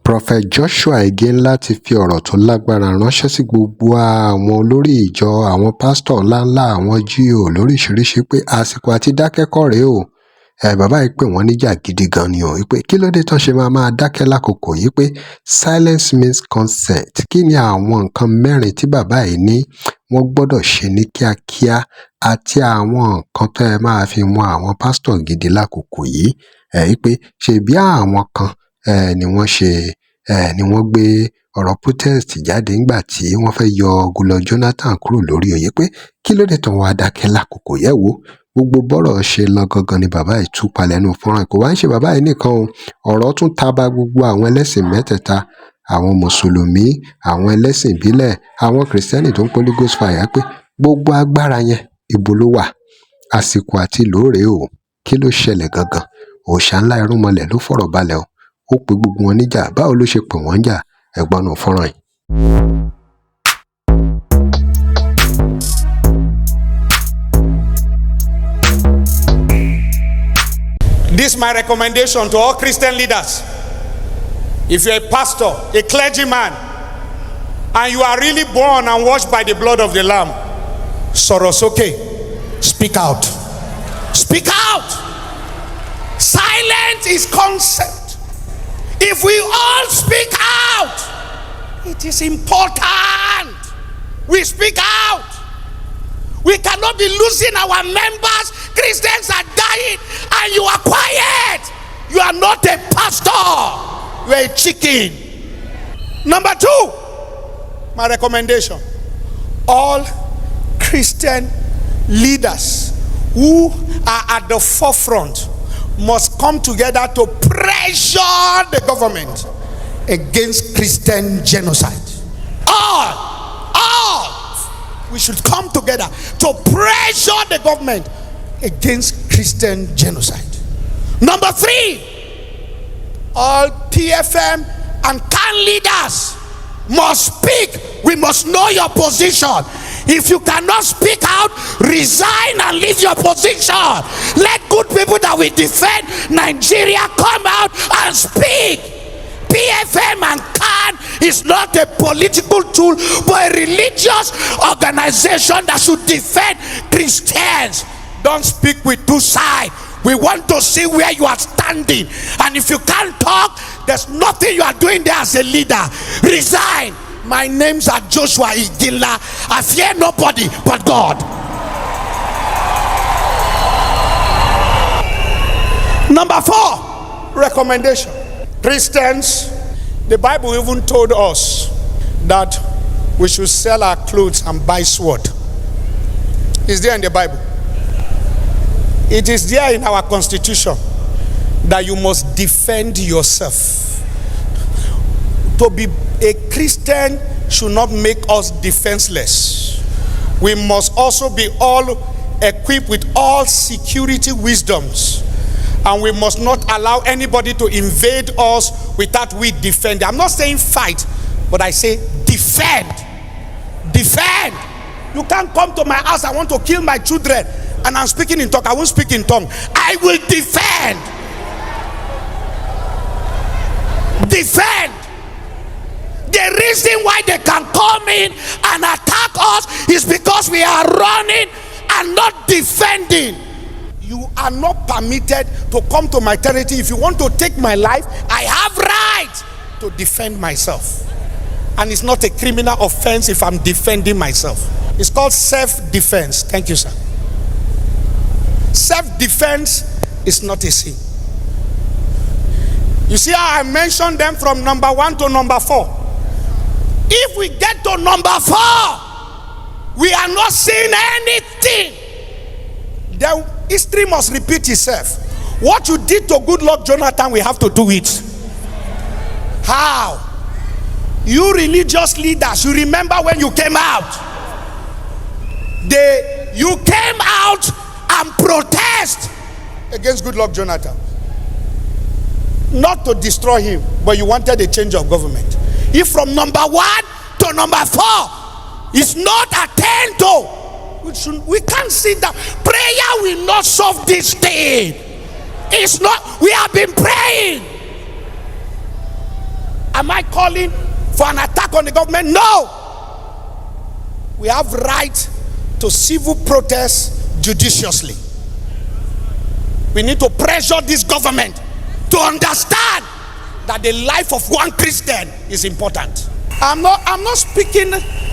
Prophet Joshua Nla ti fi ọ̀rọ̀ tó lágbára ránṣẹ́ sí gbogbo àwọn olórí ìjọ, àwọn pásítọ̀ ńláńlá, àwọn GO lóríṣiríṣi pé àsìkò àti dákẹ́kọ̀ rèé o. Bàbá yìí pè wọ́n níjà gidi gan ni o, pé kí ló dé tán ṣe máa dákẹ́ lákòókò yìí, pé silence means consent. Kí ni àwọn nǹkan mẹ́rin tí bàbá yìí ní wọ́n gbọ́dọ̀ ṣe ní kíákíá, àti àwọn nǹkan tó máa fi mọ àwọn pásítọ̀ gidi lákòókò yìí, pé ṣebí àwọn kan ni wọ́n gbé ọ̀rọ̀ protest jáde nígbà tí wọ́n fẹ́ yọ Goodluck Jonathan kúrò lórí oyè, pé kí ló dé tán wá dákẹ́ lákòókò yẹ̀ wò. Gbogbo bọ́rọ̀ ṣe lọ gangan ni bàbá yìí tú palẹ̀ nínú fọ́nrán. Kò wá ń ṣe bàbá yìí nìkan o, ọ̀rọ̀ tún ta ba gbogbo àwọn ẹlẹ́sìn mẹ́tẹ̀ẹ̀ta, àwọn mùsùlùmí, àwọn ẹlẹ́sìn ìbílẹ̀, àwọn kìrìsìtẹ́nì tó ń pé Holy Ghost fire, pé gbogbo agbára yẹn ibo ló wà, àsìkò àti lóòrè o. Kí ló ṣẹlẹ̀ gangan? Òòṣà ńlá irúnmọlẹ̀ ló fọ̀rọ̀ balẹ̀ o, ó pe gbogbo wọn níjà. Báwo ló ṣe pè wọ́n jà? Ẹ̀gbọ́n nù fọ́nrán yìí. This is my recommendation to all Christian leaders. If you're a pastor, a clergyman, and you are really born and washed by the blood of the Lamb, Sorosoke, speak out. Speak out. Silence is consent. If we all speak out, it is important we speak out. We cannot be losing our members. Christians are dying and you are quiet. You are not a pastor. You are a chicken. Number 2, my recommendation: all Christian leaders who are at the forefront must come together to pressure the government against Christian genocide. All we should come together to pressure the government against Christian genocide. Number 3, all TFM and CAN leaders must speak. We must know your position. If you cannot speak out, resign and leave your position. Let good people that will defend Nigeria come out and speak. PFM and CAN is not a political tool, but a religious organization that should defend Christians. Don't speak with two sides. We want to see where you are standing. And if you can't talk, there's nothing you are doing there as a leader. Resign. My name's Joshua Nla. I fear nobody but God. Number 4, recommendation. Christians, the Bible even told us that we should sell our clothes and buy sword. It's there in the Bible. It is there in our constitution that you must defend yourself. To be a Christian should not make us defenseless. We must also be all equipped with all security wisdoms, and we must not allow anybody to invade us without we defend. I'm not saying fight, but I say defend. Defend. You can't come to my house, I want to kill my children, and I'm speaking in tongue. I won't speak in tongue. I will defend. Defend. The reason why they can come in and attack us is because we are running and not defending. You are not permitted to come to my territory. If you want to take my life, I have right to defend myself. And it's not a criminal offense if I'm defending myself. It's called self-defense. Thank you, sir. Self-defense is not a sin. You see how I mentioned them from number 1 to number 4. If we get to number 4, we are not seeing anything. The history must repeat itself. What you did to Goodluck Jonathan, we have to do it. How? You religious leaders, you remember when you came out? You came out and protest against Goodluck Jonathan. Not to destroy him, but you wanted a change of government. If from number 1 to number 4 is not attained to, we can't sit down. Prayer will not solve this thing. It's not. We have been praying. Am I calling for an attack on the government? No. We have right to civil protest judiciously. We need to pressure this government to understand that the life of one Christian is important. I'm not speaking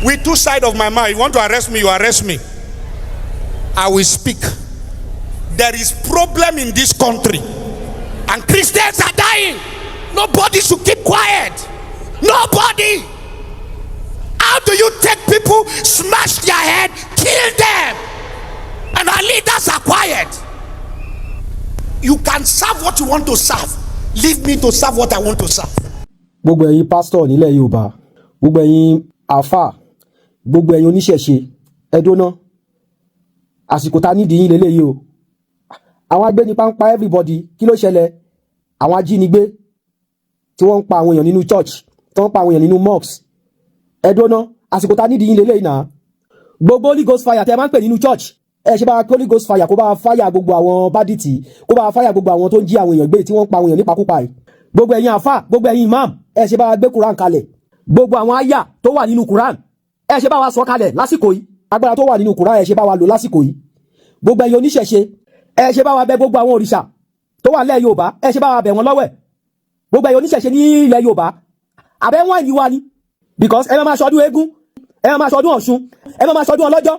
with two sides of my mouth. You want to arrest me, you arrest me. I will speak. There is problem in this country, and Christians are dying. Nobody should keep quiet. Nobody. How do you take people, smash their head, kill them, and our leaders are quiet? You can serve what you want to serve. Leave me to serve what I want to serve. Gbogbo ẹ̀yin pastor nílẹ̀ Yorùbá, gbogbo ẹ̀yin àfà, gbogbo ẹ̀yin oníṣẹ̀ṣe, ẹ dóná. Àsìkò tá nídìí yín lélẹ́yìí o. Àwọn agbénipa ń pa everybody, kí ló ṣẹlẹ̀? Àwọn ajínigbé tí wọ́n ń pa àwọn èèyàn nínú church, tí wọ́n ń pa àwọn èèyàn nínú mosques. Ẹ dóná, àsìkò tá nídìí yín lélẹ́yìí náà. Gbogbo Holy Ghost fire tẹ́ máa ń pè nínú church. Ẹ ṣe bá wa Holy Ghost fire kó bá wa fire gbogbo àwọn bandits, kó bá wa fire gbogbo àwọn tó ń jí àwọn èèyàn gbé tí wọ́n ń pa àwọn èèyàn nípakúpa yìí. Gbogbo ẹ̀yin àfà, gbogbo ẹ̀yin imam, ẹ ṣe bá wa gbé Quran kalẹ̀. Gbogbo àwọn àyà tó wà nínú Quran, ẹ ṣe bá wa sọ kalẹ̀ lásìkò yìí. Agbára tó wà nínú Quran ẹ ṣe bá wa lò lásìkò yìí. Gbogbo ẹ̀yin oníṣẹ̀ṣe, ẹ ṣe bá wa bẹ̀ gbogbo àwọn òrìṣà tó wà nílẹ̀ Yorùbá, ẹ ṣe bá wa bẹ̀ wọ́n lọ́wẹ̀. Gbogbo ẹ̀yin oníṣẹ̀ṣe ní ilẹ̀ Yorùbá, àbẹ̀ wọ́n ìyí wa ni, because ẹ máa ṣọdún eégún, ẹ máa ṣọdún Ọ̀ṣun, ẹ máa ṣọdún ọlọ́jọ́,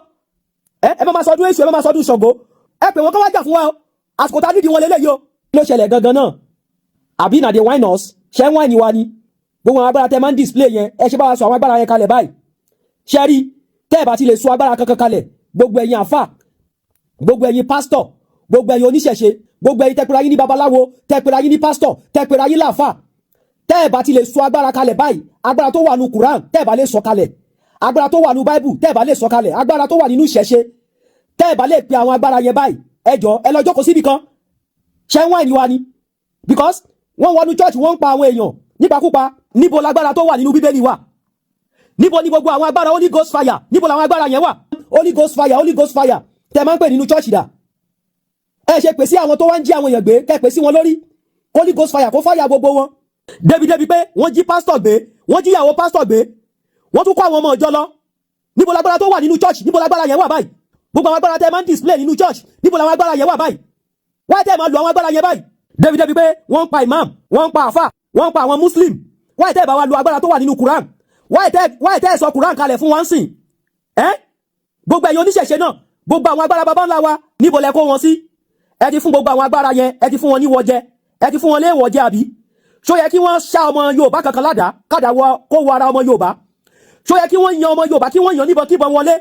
ẹ máa ṣọdún Èṣù, ẹ máa ṣọdún Ṣàngó. Ẹ pè wọ́n kó wá jà fún wa o. Àsìkò tá nídìí wọn lélẹ́yìí o. Ló ṣẹlẹ̀ gangan náà. Àbí na dey whine us, ṣé ń whine wa ni? Gbogbo àwọn agbára tẹ́ máa ń display yẹn, ẹ ṣe bá wa sọ àwọn agbára yẹn kalẹ̀ báyìí. Ṣé rí, tẹ́ ẹ bá ti lè sọ agbára kankan kalẹ̀, gbogbo ẹ̀yin àfà, gbogbo ẹ̀yin pastor, gbogbo ẹ̀yin oníṣẹ̀ṣe, gbogbo ẹ̀yin tẹ́pẹ́ra yín ní babaláwo, tẹ́pẹ́ra yín ní pastor, tẹ́pẹ́ra yín láàfà. Tẹ́ ẹ bá ti lè sọ agbára kalẹ̀ báyìí, agbára tó wà nínú Quran, tẹ́ ẹ bá lè sọ kalẹ̀. Agbára tó wà nínú Bible, tẹ́ ẹ bá lè sọ kalẹ̀. Agbára tó wà nínú ìṣẹ̀ṣe, tẹ́ ẹ bá lè pe àwọn agbára yẹn báyìí. Ẹ jọ̀ọ́, ẹ lọ jókòó síbi kan. Ṣé ń whine wa ni? Because wọ́n wọnú church, wọ́n ń pa àwọn èèyàn nípakúpa. Níbo lágbára tó wà nínú Bíbélì wà? Níbo ni gbogbo àwọn agbára Holy Ghost fire? Níbo làwọn agbára yẹn wà? Holy Ghost fire, Holy Ghost fire. Tẹ́ máa ń pè nínú church dà. Ẹ ṣe pè sí àwọn tó wá ń jí àwọn èèyàn gbé, kẹ́ pè sí wọn lórí. Holy Ghost fire kó fire gbogbo wọn. Débi pé wọ́n jí pastor gbé, wọ́n jí ìyàwó pastor gbé. Wọ́n tún kó àwọn ọmọ ìjọ lọ. Níbo lágbára tó wà nínú church? Níbo lágbára yẹn wà báyìí? Gbogbo àwọn agbára tẹ́ máa ń display nínú church, níbo làwọn agbára yẹn wà báyìí? Why tẹ́ máa lo àwọn agbára yẹn báyìí? Débi pé wọ́n ń pa imam, wọ́n ń pa àfà, wọ́n ń pa àwọn muslim. Why tẹ́ bá wa lo agbára tó wà nínú Quran? Why tẹ́ sọ Quran kalẹ̀ fún wọn sìn? Gbogbo ẹ̀yin oníṣẹ̀ṣe náà, gbogbo àwọn agbára baba ńlá wa, níbo lẹ kó wọn sí? Ẹ ti fún gbogbo àwọn agbára yẹn, ẹ ti fún wọn ní wọjẹ, ẹ ti fún wọn léèwọ̀ jẹ àbí? Ṣó yẹ kí wọ́n ṣá ọmọ Yorùbá kankan ládàá, kádà kó wọ ara ọmọ Yorùbá? Ṣó yẹ kí wọ́n yan ọmọ Yorùbá, kí wọ́n yan níbọn kíbọn wọlé?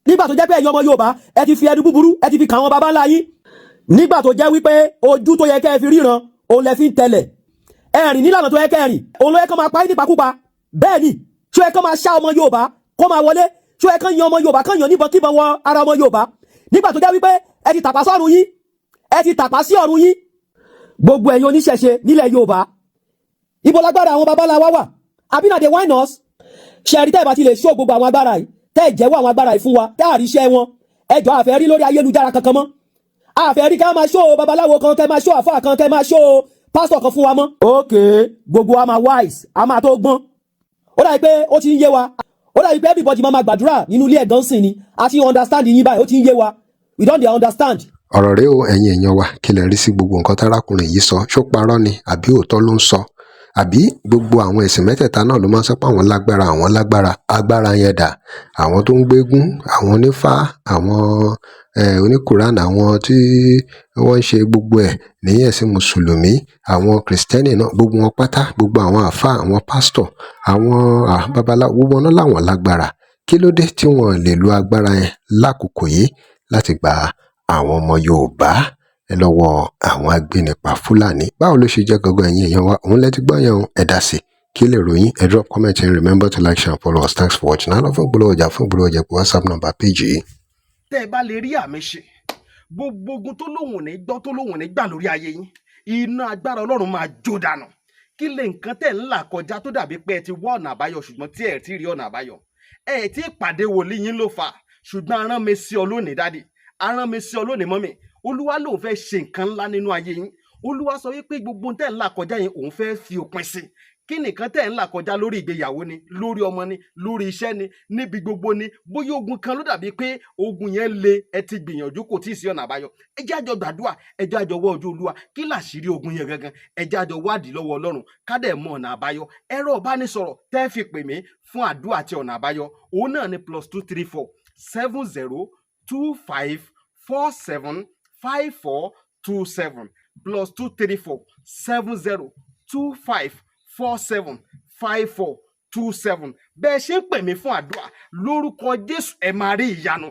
Nígbà tó jẹ́ pé ẹ̀yin ọmọ Yorùbá, ẹ ti fi ẹnu búburú, ẹ ti fi kà wọn baba ńlá yín. Nígbà tó jẹ́ wípé ojú tó yẹ kẹ́ fi ríran, òun lẹ fi ń tẹ̀lẹ̀. Ẹ rìn nílànà tó yẹ kẹ́ rìn, òun ló yẹ kó máa pa yín nípakúpa. Bẹ́ẹ̀ ni, ṣó yẹ kó máa ṣá ọmọ Yorùbá kó máa wọlé? Ṣó yẹ kó yan ọmọ Yorùbá, kán yan níbọn kíbọn wọ ara ọmọ Yorùbá? Nígbà tó jẹ́ wípé ẹ ti tàpá sọ́run yín, ẹ ti tàpá sí ọ̀run yín. Gbogbo ẹ̀yin oníṣẹ̀ṣe nílẹ̀ Yorùbá, ibo lágbára àwọn baba ńlá wa wà? Àbí na dey whine us? Ṣé rí tẹ́ bá ti lè ṣó gbogbo àwọn agbára yìí, tẹ́ jẹ́wọ́ àwọn agbára yìí fún wa, tẹ́ àríṣẹ́ wọn, ẹ jọ̀ọ́ àfẹ́ rí lórí ayélujára kankan mọ́. Àfẹ́ rí ká máa ṣó babaláwo kan, kẹ́ máa ṣó àfáà kan, kẹ́ máa ṣó pastor kan fún wa mọ́. Okay, gbogbo wa máa wise, a máa tó gbọ́n. Ó dàbí pé ó ti ń yé wa. Ó dàbí pé everybody máa gbàdúrà nínú ilé ẹ̀gán sìn ni. A ti understand yín báyìí, ó ti ń yé wa. We don't dey understand. ọ̀rọ̀ rẹ o ẹ̀yin èèyàn wa kí lẹ rí sí gbogbo nǹkan tárákùnrin yìí sọ, ṣó parọ́ ni àbí òótọ́ ló ń sọ? Àbí gbogbo àwọn ẹ̀sìn mẹ́tẹ̀ẹ̀ta náà ló máa ń sọ pé àwọn lágbára agbára yẹn dà? Àwọn tó ń gbégún, àwọn onífá, àwọn oníkùránì, àwọn tí wọ́n ń ṣe gbogbo ẹ̀ ní ẹ̀sìn mùsùlùmí, àwọn kìrìsìtẹ́nì náà, gbogbo wọn pátá, gbogbo àwọn àfá, àwọn pásítọ̀, àwọn babaláwo, gbogbo náà làwọn lágbára. Kí ló dé tí wọ́n lè lo agbára yẹn lákòókò yìí láti gba àwọn ọmọ Yorùbá lọ́wọ́ àwọn agbénipa Fúlàní? Báwo ló ṣe jẹ́ gangan ẹ̀yin èèyàn wa? Òun lẹ ti gbọ́ yẹn ẹ dá sí. Kí lè ròyìn? Ẹ drop comment and remember to like, share and follow us. Thanks for watching. Àlọ́ fún ìgbòlówó ọjà pé WhatsApp number page yìí. Tẹ́ ẹ bá lè rí àmì ṣe, gbogbo ogun tó lóhùn ní gbọ́ tó lóhùn ní gbà lórí ayé yín, iná agbára Ọlọ́run máa jó dànù. Kí lè nǹkan tẹ́ ń là kọjá tó dàbí pé ẹ ti wá ọ̀nà àbáyọ ṣùgbọ́n tí ẹ ti rí ọ̀nà àbáyọ? Ẹ ti pàdé wòlíì yín ló fà, ṣùgbọ́n arán mi sí ọ lónìí dádì, arán mi sí ọ lónìí mọ́mì. Olúwa lòun fẹ́ ṣe nǹkan ńlá nínú ayé yín. Olúwa sọ wípé gbogbo tẹ́ ń là kọjá yín òun fẹ́ fi òpin sí. kí nìkan tẹ̀ ń là kọjá lórí ìgbéyàwó ni, lórí ọmọ ni, lórí iṣẹ́ ni, níbi gbogbo ni, bóyá ogun kan ló dàbí pé ogun yẹn le, ẹ ti gbìyànjú kò tí ì sí ọ̀nà àbáyọ. ẹ jẹ́ àjọ gbàdúrà, ẹ jẹ́ àjọ wá ojú Olúwa, kí làṣírí ogun yẹn gangan, ẹ jẹ́ àjọ wádìí lọ́wọ́ Ọlọ́run ká dẹ̀ mọ ọ̀nà àbáyọ. ẹ̀rọ ìbánisọ̀rọ̀ tẹ́ fi pè mí fún àdúrà àti ọ̀nà àbáyọ òun náà ni +234 70 25 47 5427 +234 70 25 47 5427. bẹ́ẹ̀ ṣe ń pè mí fún àdúrà lórúkọ Jésù ẹ máa rí ìyanu,